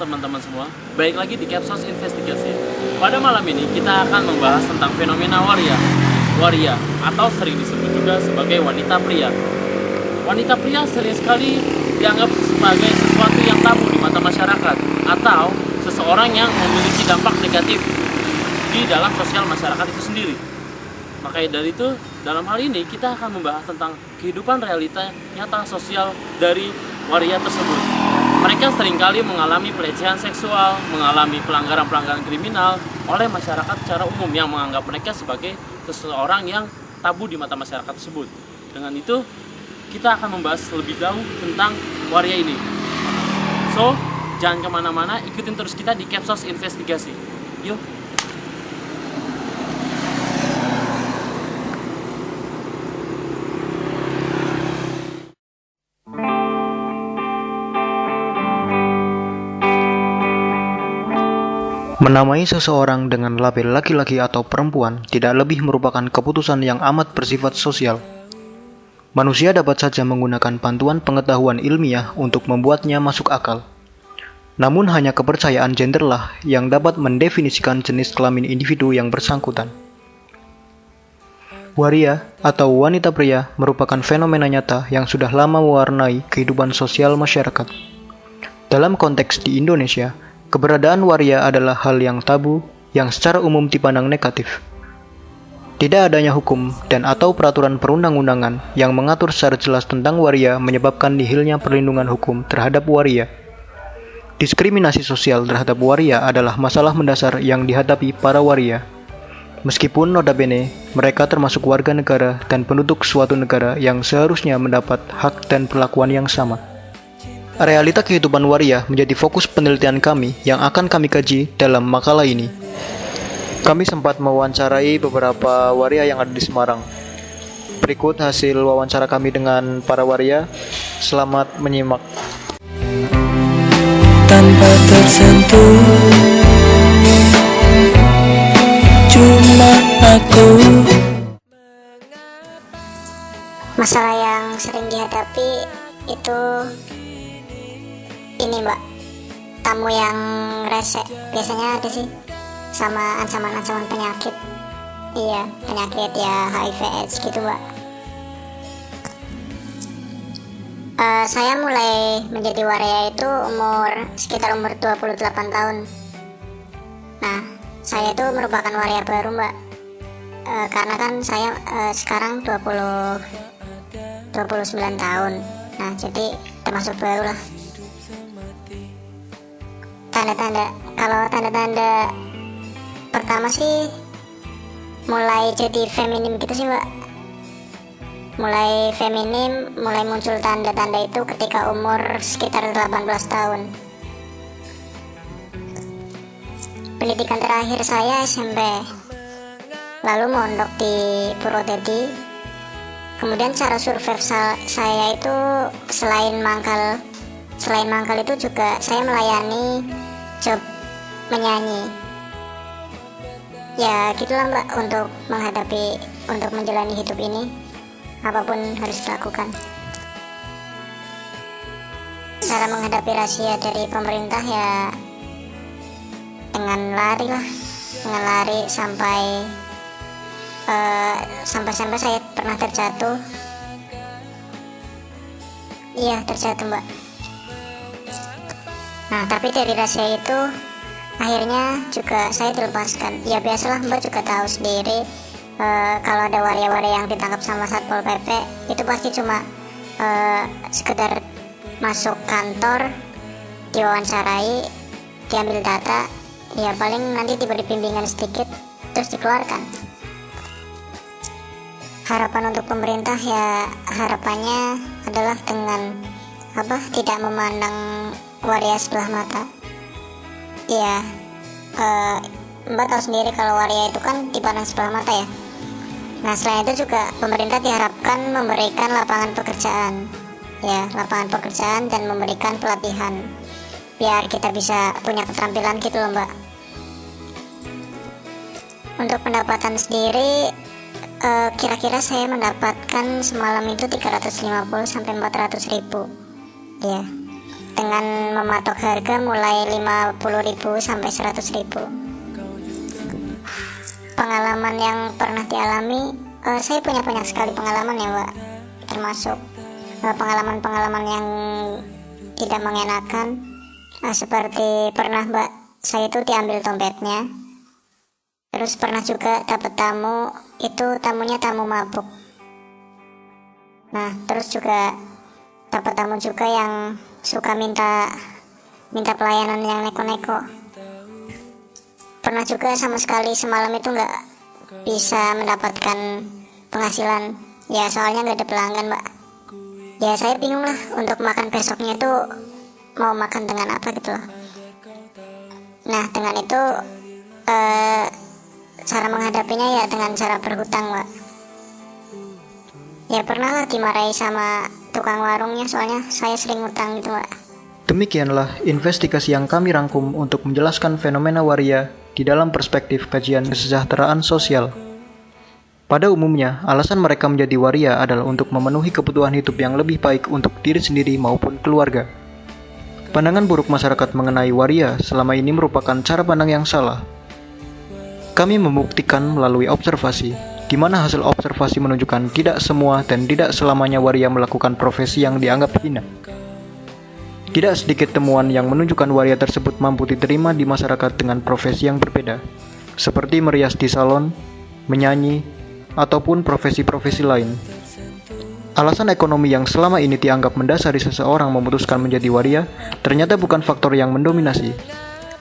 teman-teman semua, balik lagi di Capsos Investigasi. Pada malam ini kita akan membahas tentang fenomena waria atau sering disebut juga sebagai wanita pria. Wanita pria sering sekali dianggap sebagai sesuatu yang tabu di mata masyarakat atau seseorang yang memiliki dampak negatif di dalam sosial masyarakat itu sendiri. Maka dari itu, dalam hal ini kita akan membahas tentang kehidupan realita nyata sosial dari waria tersebut. Mereka seringkali mengalami pelecehan seksual, mengalami pelanggaran-pelanggaran kriminal oleh masyarakat secara umum yang menganggap mereka sebagai seseorang yang tabu di mata masyarakat tersebut. Dengan itu, kita akan membahas lebih jauh tentang waria ini. So, jangan kemana-mana, ikutin terus kita di Capsos Investigasi. Yuk! Menamai seseorang dengan label laki-laki atau perempuan tidak lebih merupakan keputusan yang amat bersifat sosial. Manusia dapat saja menggunakan bantuan pengetahuan ilmiah untuk membuatnya masuk akal. Namun hanya kepercayaan genderlah yang dapat mendefinisikan jenis kelamin individu yang bersangkutan. Waria atau wanita pria merupakan fenomena nyata yang sudah lama mewarnai kehidupan sosial masyarakat. Dalam konteks di Indonesia, keberadaan waria adalah hal yang tabu yang secara umum dipandang negatif. Tidak adanya hukum dan atau peraturan perundang-undangan yang mengatur secara jelas tentang waria menyebabkan nihilnya perlindungan hukum terhadap waria. Diskriminasi sosial terhadap waria adalah masalah mendasar yang dihadapi para waria. Meskipun notabene mereka termasuk warga negara dan penduduk suatu negara yang seharusnya mendapat hak dan perlakuan yang sama. Realita kehidupan waria menjadi fokus penelitian kami yang akan kami kaji dalam makalah ini. Kami sempat mewawancarai beberapa waria yang ada di Semarang. Berikut hasil wawancara kami dengan para waria. Selamat menyimak. Tanpa tersentuh, cuma aku. Masalah yang sering dihadapi itu ini mbak, tamu yang rese. Biasanya ada sih sama ancaman-ancaman penyakit. Iya, penyakit ya HIV AIDS gitu mbak. Saya mulai menjadi waria itu sekitar umur 28 tahun. Nah, saya itu merupakan waria baru mbak, karena kan saya sekarang 29 tahun. Nah, jadi termasuk baru lah. Tanda-tanda pertama sih mulai jadi feminim gitu sih mbak. Mulai feminim, mulai muncul tanda-tanda itu ketika umur sekitar 18 tahun. Pendidikan terakhir saya SMP, lalu mondok di Purwodadi. Kemudian cara survive saya itu selain mangkal itu juga saya melayani job menyanyi. Ya gitulah mbak, untuk menjalani hidup ini apapun harus dilakukan. Cara menghadapi rahasia dari pemerintah ya dengan lari sampai saya pernah terjatuh. Iya, terjatuh mbak. Nah, tapi dari rahasia itu akhirnya juga saya dilepaskan. Ya biasalah mbak juga tahu sendiri, kalau ada waria-waria yang ditangkap sama Satpol PP itu pasti cuma sekedar masuk kantor, diwawancarai, diambil data, ya paling nanti diberi bimbingan sedikit terus dikeluarkan. Harapan untuk pemerintah ya harapannya adalah dengan tidak memandang waria sebelah mata. Ya mbak tahu sendiri kalau waria itu kan dipandang sebelah mata ya. Nah selain itu juga pemerintah diharapkan memberikan lapangan pekerjaan dan memberikan pelatihan biar kita bisa punya keterampilan gitu loh mbak. Untuk pendapatan sendiri kira-kira saya mendapatkan semalam itu 350 sampai 400 ribu ya. dengan mematok harga mulai 50.000 sampai 100.000. Pengalaman yang pernah dialami, saya punya banyak sekali pengalaman ya Mbak, termasuk pengalaman-pengalaman yang tidak mengenakan. Seperti pernah Mbak, saya itu diambil dompetnya, terus pernah juga dapat tamu, itu tamunya tamu mabuk. Nah terus juga dapat tamu juga yang suka minta pelayanan yang neko-neko. Pernah juga sama sekali semalam itu nggak bisa mendapatkan penghasilan, ya soalnya nggak ada pelanggan Mbak. Ya saya bingung lah untuk makan besoknya itu mau makan dengan apa gitu loh. Nah dengan itu cara menghadapinya ya dengan cara berhutang Mbak. Ya pernah lah dimarahi sama tukang warungnya, soalnya saya sering hutang gitu Mbak. Demikianlah investigasi yang kami rangkum untuk menjelaskan fenomena waria di dalam perspektif kajian kesejahteraan sosial. Pada umumnya, alasan mereka menjadi waria adalah untuk memenuhi kebutuhan hidup yang lebih baik untuk diri sendiri maupun keluarga. Pandangan buruk masyarakat mengenai waria selama ini merupakan cara pandang yang salah. Kami membuktikan melalui observasi, di mana hasil observasi menunjukkan tidak semua dan tidak selamanya waria melakukan profesi yang dianggap hina. Tidak sedikit temuan yang menunjukkan waria tersebut mampu diterima di masyarakat dengan profesi yang berbeda, seperti merias di salon, menyanyi, ataupun profesi-profesi lain. Alasan ekonomi yang selama ini dianggap mendasari seseorang memutuskan menjadi waria ternyata bukan faktor yang mendominasi.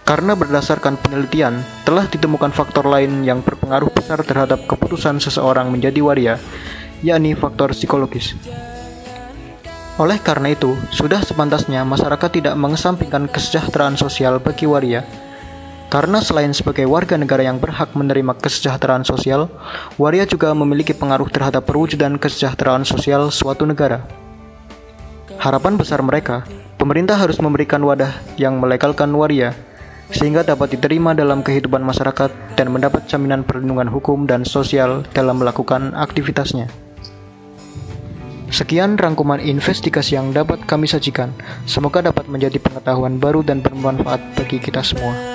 Karena berdasarkan penelitian, telah ditemukan faktor lain yang berpengaruh besar terhadap keputusan seseorang menjadi waria, yakni faktor psikologis. Oleh karena itu, sudah sepantasnya masyarakat tidak mengesampingkan kesejahteraan sosial bagi waria. Karena selain sebagai warga negara yang berhak menerima kesejahteraan sosial, waria juga memiliki pengaruh terhadap perwujudan kesejahteraan sosial suatu negara. Harapan besar mereka, pemerintah harus memberikan wadah yang melegalkan waria, sehingga dapat diterima dalam kehidupan masyarakat dan mendapat jaminan perlindungan hukum dan sosial dalam melakukan aktivitasnya. Sekian rangkuman investigasi yang dapat kami sajikan. Semoga dapat menjadi pengetahuan baru dan bermanfaat bagi kita semua.